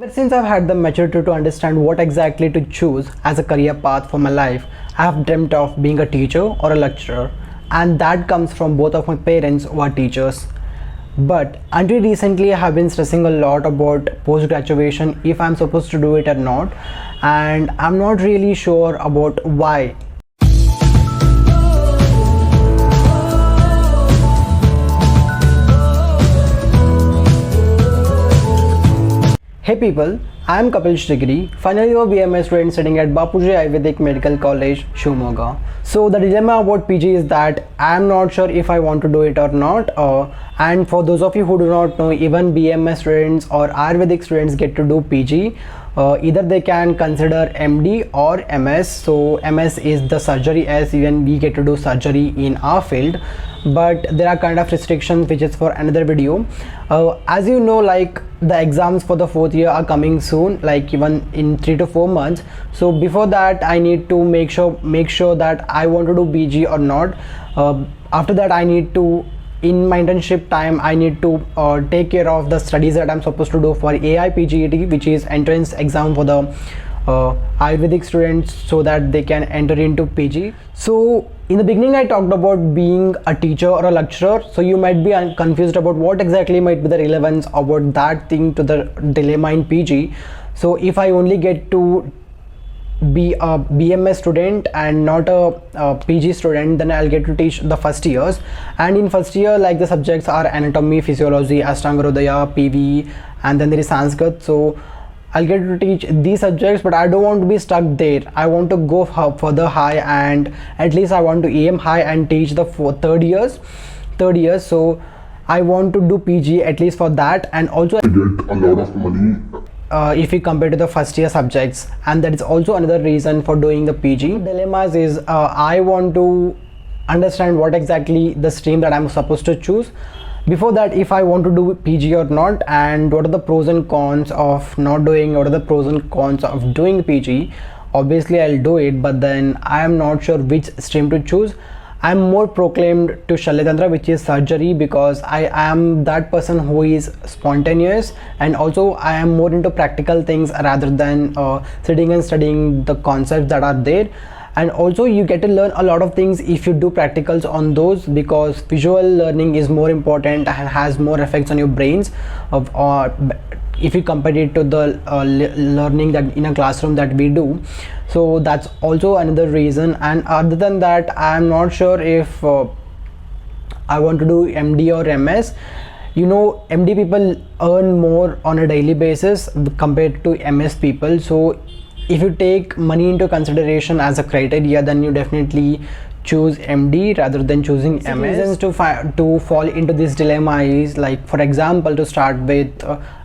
Ever since I've had the maturity to understand what exactly to choose as a career path for my life, I have dreamt of being a teacher or a lecturer, and that comes from both of my parents who are teachers. But until recently, I have been stressing a lot about post graduation, if I'm supposed to do it or not, and I'm not really sure about why. Hey people, I am Kapil Shrigiri, final year BMS student studying at Bapuji Ayurvedic Medical College, Shivamogga. So the dilemma about PG is that I am not sure if I want to do it or not. And for those of you who do not know, even BMS students or Ayurvedic students get to do PG. Either they can consider MD or MS. So MS is the surgery, as even we get to do surgery in our field, but there are kind of restrictions which is for another video. As you know, like the exams for the fourth year are coming soon, like even in 3 to 4 months. So before that I need to make sure that I want to do PG or not. After that I need to, in my internship time, I need to take care of the studies that I'm supposed to do for AIPGET, which is entrance exam for the Ayurvedic students, so that they can enter into PG. So in the beginning I talked about being a teacher or a lecturer, so you might be confused about what exactly might be the relevance about that thing to the dilemma in PG. So if I only get to be a BMS student and not a PG student, then I'll get to teach the first years, and in first year, like, the subjects are anatomy, physiology, Ashtangarodaya, PV, and then there is Sanskrit. So I'll get to teach these subjects, but I don't want to be stuck there. I want to go further high, and at least I want to aim high and teach the third years. So I want to do PG at least for that, and also I get a lot of money if we compare to the first year subjects, and that is also another reason for doing the PG. Dilemmas is I want to understand what exactly the stream that I'm supposed to choose. Before that, if I want to do PG or not, and what are the pros and cons of not doing, what are the pros and cons of doing PG. Obviously I'll do it, but then I am not sure which stream to choose. I'm more proclaimed to Shalyatantra, which is surgery, because I am that person who is spontaneous, and also I am more into practical things rather than sitting and studying the concepts that are there. And also you get to learn a lot of things if you do practicals on those, because visual learning is more important and has more effects on your brains of if you compare it to the learning that in a classroom that we do. So that's also another reason. And other than that, I am not sure if I want to do MD or MS. You know, MD people earn more on a daily basis compared to MS people. So if you take money into consideration as a criteria, then you definitely choose MD rather than choosing MS. Reasons to fall into this dilemma is, like, for example, to start with,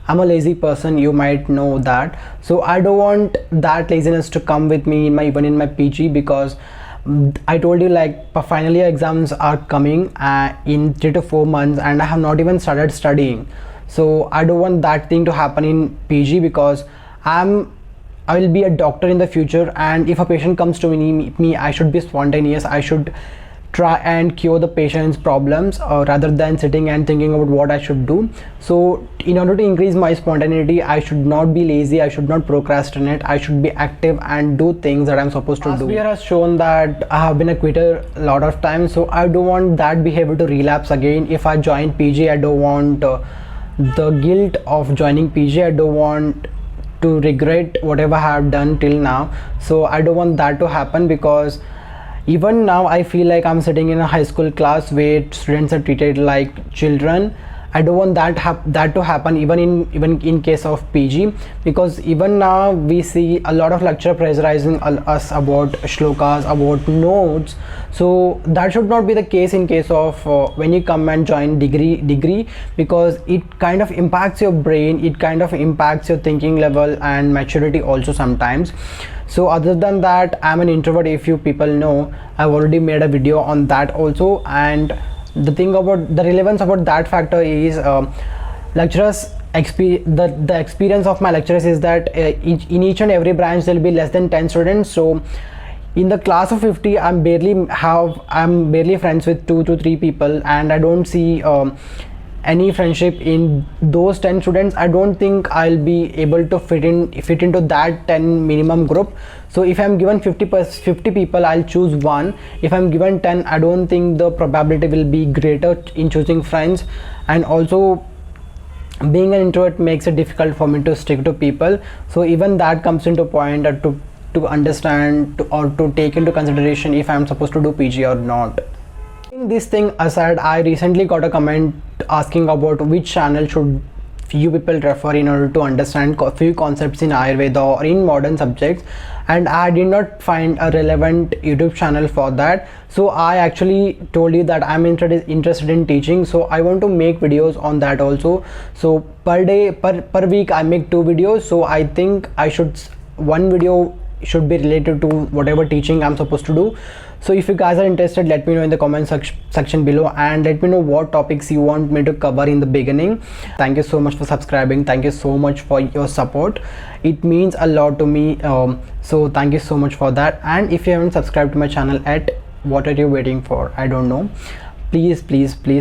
I'm a lazy person, you might know that. So I don't want that laziness to come with me even in my PG, because I told you, like, final year exams are coming in 3 to 4 months, and I have not even started studying. So I don't want that thing to happen in PG, because I will be a doctor in the future, and if a patient comes to me, I should be spontaneous. I should try and cure the patient's problems rather than sitting and thinking about what I should do. So in order to increase my spontaneity, I should not be lazy, I should not procrastinate, I should be active and do things that I'm supposed to do. Last year has shown that I have been a quitter a lot of times, so I don't want that behavior to relapse again. If I join PG, I don't want the guilt of joining PG. I don't want to regret whatever I have done till now. So I don't want that to happen, because even now I feel like I'm sitting in a high school class where students are treated like children. I don't want that to happen even in case of PG, because even now we see a lot of lecturer pressurizing us about shlokas, about notes. So that should not be the case in case of when you come and join degree, because it kind of impacts your brain, it kind of impacts your thinking level and maturity also sometimes. So other than that, I'm an introvert. If you people know, I've already made a video on that also. And the thing about the relevance about that factor is lecturers the experience of my lecturers is that in each and every branch there will be less than 10 students. So in the class of 50, I'm barely friends with 2 to 3 people, and I don't see any friendship in those 10 students, I don't think I'll be able to fit into that 10 minimum group. So if I'm given 50 people, I'll choose one. If I'm given 10, I don't think the probability will be greater in choosing friends. And also, being an introvert makes it difficult for me to stick to people. So even that comes into point to understand or to take into consideration if I'm supposed to do PG or not. This thing aside, I recently got a comment asking about which channel should few people refer in order to understand few concepts in Ayurveda or in modern subjects, and I did not find a relevant YouTube channel for that. So I actually told you that I'm interested in teaching, so I want to make videos on that also. So per week I make 2 videos, so I think one video should be related to whatever teaching I'm supposed to do. So if you guys are interested, let me know in the comment section below, and let me know what topics you want me to cover in the beginning. Thank you so much for subscribing. Thank you so much for your support. It means a lot to me. So thank you so much for that. And if you haven't subscribed to my channel yet, what are you waiting for? I don't know. Please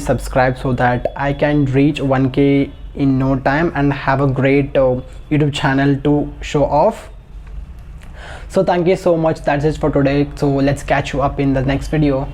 subscribe so that I can reach 1K in no time and have a great YouTube channel to show off. So thank you so much. That's it for today. So let's catch you up in the next video.